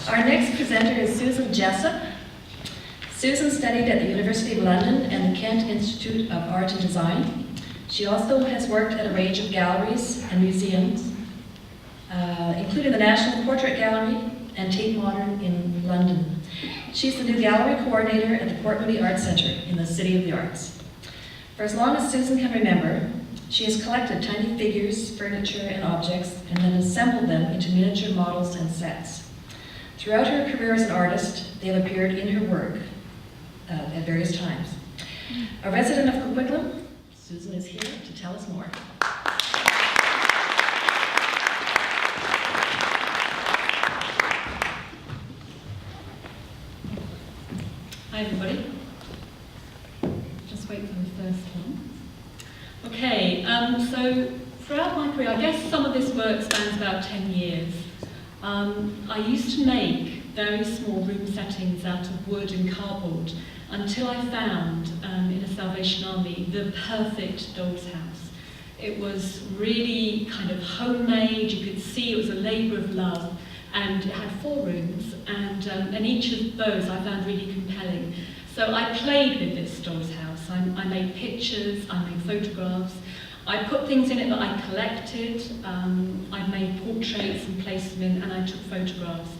Our next presenter is Susan Jessop. Susan studied at the University of London and the Kent Institute of Art and Design. She also has worked at a range of galleries and museums, including the National Portrait Gallery and Tate Modern in London. She's the new gallery coordinator at the Port Moody Art Centre in the City of the Arts. For as long as Susan can remember, she has collected tiny figures, furniture, and objects, and then assembled them into miniature models and sets. Throughout her career as an artist, they have appeared in her work at various times. A resident of Coquitlam, Susan is here to tell us more. Hi everybody. Just wait for the first one. Okay, so throughout my career, I guess some of this work spans about 10 years. I used to make very small room settings out of wood and cardboard until I found, in a Salvation Army, the perfect doll's house. It was really kind of homemade. You could see it was a labour of love, and it had 4 rooms, and each of those I found really compelling. So I played with this doll's house. I made pictures, I made photographs, I put things in it that I collected, I made portraits and placed them in, and I took photographs.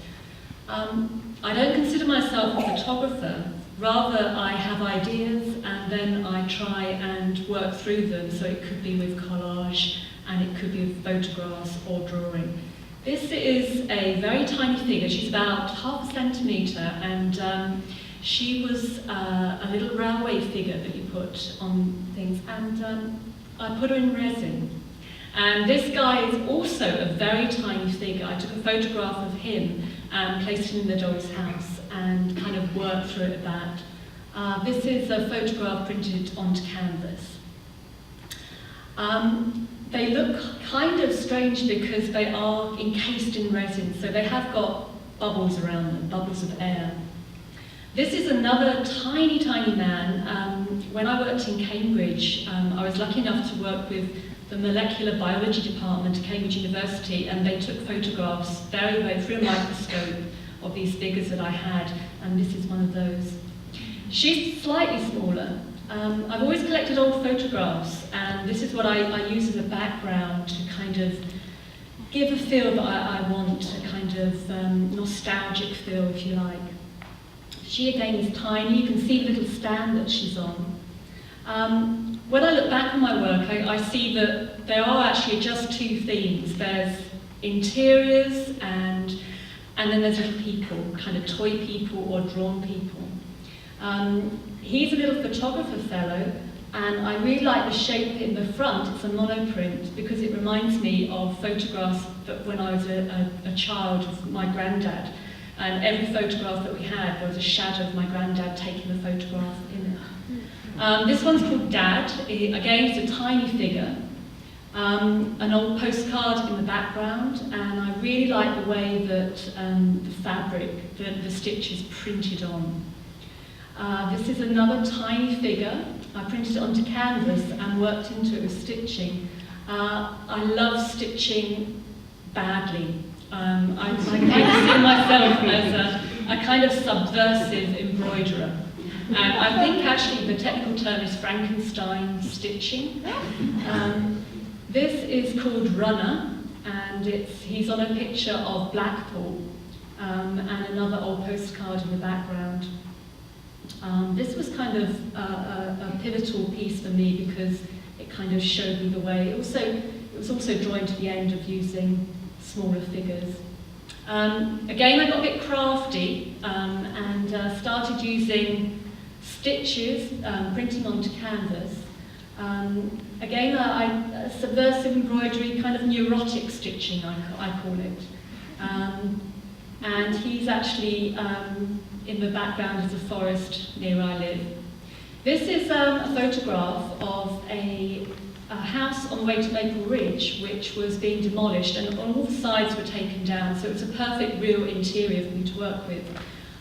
I don't consider myself a photographer, rather I have ideas and then I try and work through them, so it could be with collage and it could be with photographs or drawing. This is a very tiny figure. She's about ½ centimetre, and she was a little railway figure that you put on things, and I put her in resin. And this guy is also a very tiny figure. I took a photograph of him and placed him in the doll's house and kind of worked through it at that. This is a photograph printed onto canvas. They look kind of strange because they are encased in resin, so they have got bubbles around them, bubbles of air. This is another tiny, tiny man. When I worked in Cambridge, I was lucky enough to work with the molecular biology department at Cambridge University, and they took photographs very, very through a microscope of these figures that I had, and this is one of those. She's slightly smaller. I've always collected old photographs, and this is what I use as a background to kind of give a feel that I want, a kind of nostalgic feel, if you like. She again is tiny. You can see the little stand that she's on. When I look back on my work, I see that there are actually just 2 themes. There's interiors and then there's little people, kind of toy people or drawn people. He's a little photographer fellow, and I really like the shape in the front. It's a monoprint because it reminds me of photographs that when I was a child of my granddad. And every photograph that we had, there was a shadow of my granddad taking the photograph in it. This one's called Dad. Again, it's a tiny figure. An old postcard in the background, and I really like the way that the fabric, the stitch is printed on. This is another tiny figure. I printed it onto canvas and worked into it with stitching. I love stitching badly. I kind of see myself as a kind of subversive embroiderer. And I think actually the technical term is Frankenstein stitching. This is called Runner, and he's on a picture of Blackpool and another old postcard in the background. This was kind of a pivotal piece for me because it kind of showed me the way. It was also drawing to the end of using smaller figures. Again, I got a bit crafty and started using stitches, printing onto canvas. Again, subversive embroidery, kind of neurotic stitching, I call it. And he's actually in the background is a forest near where I live. This is a photograph of a house on the way to Maple Ridge, which was being demolished, and all the sides were taken down, so it was a perfect real interior for me to work with.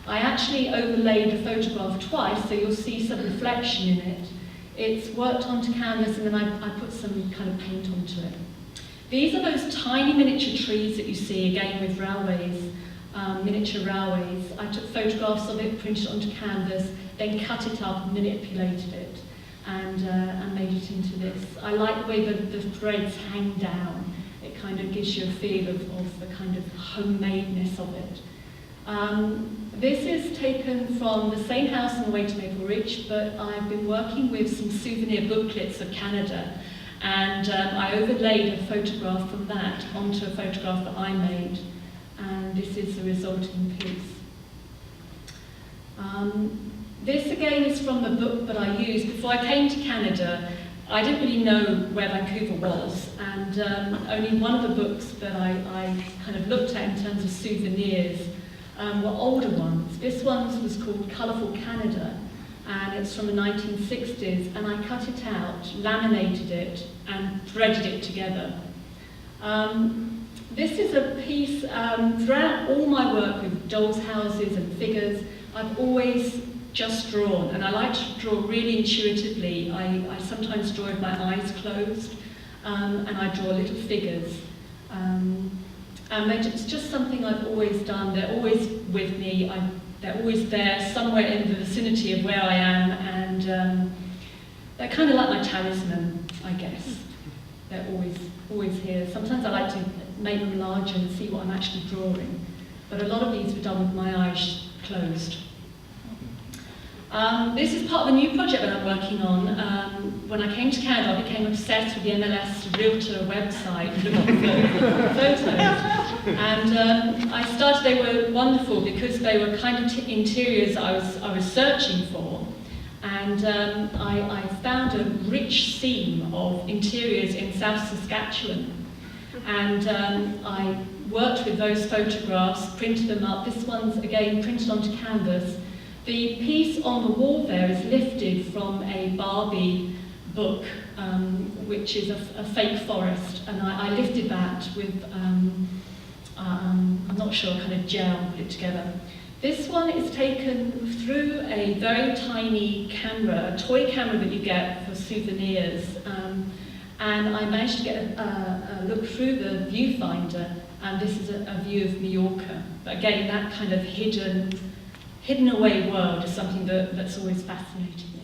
I actually overlaid the photograph twice, so you'll see some reflection in it. It's worked onto canvas, and then I put some kind of paint onto it. These are those tiny miniature trees that you see, again with railways. miniature railways. I took photographs of it, printed it onto canvas, then cut it up and manipulated it, and made it into this. I like the way the threads hang down. It kind of gives you a feel of the kind of homemadeness of it. This is taken from the same house on the way to Maple Ridge, but I've been working with some souvenir booklets of Canada, and I overlaid a photograph from that onto a photograph that I made, and this is the resulting piece. This again is from the book that I used. Before I came to Canada, I didn't really know where Vancouver was, and only one of the books that I kind of looked at in terms of souvenirs were older ones. This one was called Colourful Canada, and it's from the 1960s, and I cut it out, laminated it, and threaded it together. This is a piece, throughout all my work with dolls' houses and figures, I've always just drawn, and I like to draw really intuitively. I sometimes draw with my eyes closed, and I draw little figures. And it's just something I've always done. They're always with me. They're always there, somewhere in the vicinity of where I am, and they're kind of like my talisman, I guess. They're always here. Sometimes I like to make them larger and see what I'm actually drawing, but a lot of these were done with my eyes closed. This is part of a new project that I'm working on. When I came to Canada, I became obsessed with the MLS Realtor website, looking for photos. And I started, they were wonderful because they were kind of interiors I was searching for. And I found a rich seam of interiors in South Saskatchewan. And I worked with those photographs, printed them up. This one's, again, printed onto canvas. The piece on the wall there is lifted from a Barbie book, which is a fake forest, and I lifted that with, I'm not sure, kind of gel, put it together. This one is taken through a very tiny camera, a toy camera that you get for souvenirs, and I managed to get a look through the viewfinder, and this is a view of Mallorca. But again, that kind of hidden away world is something that's always fascinated me.